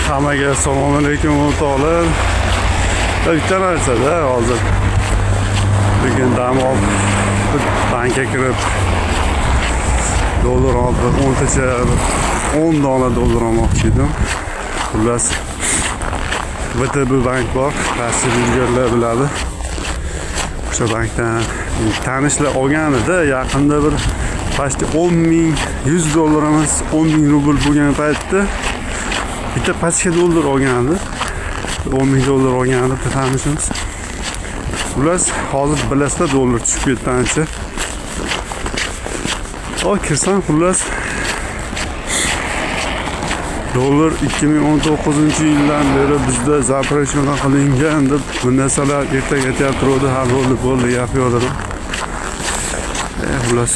Hammaga assalomu alaykum o'rtoqlar. Bitta narsada hozir bugun dam olib bankka kirib dollar olib 10 dona dollar olmoqchi edim. Xullas VTB bank bor, rasmiy bilganlar biladi. O'sha bankdan tanishlar olganida yaqinda bir pasti 100 dollar emas 10,000 rubl bo'lgan paytda bitta pachka dollar olgandi. 10,000 dollar olgandi tanishimiz. Ular hozir bilasizlar dollar tushib ketdi ancha. Kirsam xullas dollar 2019-yildan beri bizda zaprashona qilingan deb bu narsalar ertaga aytayotdi, har bo'ldi gapirdim. Xullas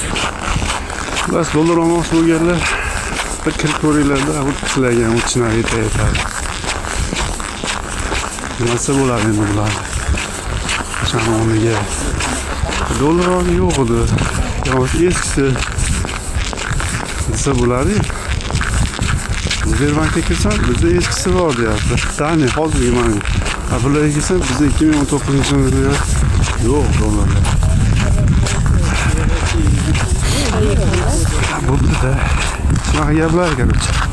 dollar olmoqchi bo'lganlar bir kirib ko'ringlarda, sizlarga ham tushunarli aytadi. Nasıl bo'ladi endi bular? O'shani o'rniga dollar yo'q edi. Yo'q, eskisi. Nasıl bo'ladi? Sberbankka kirsam, bizda eskisi bor deyapti. Tani hozirgi mana. Bularga kirsam, bizda 2019-yilda yo'q dollarlar. Bo'ldi-da. Shunaqa gaplar, короче.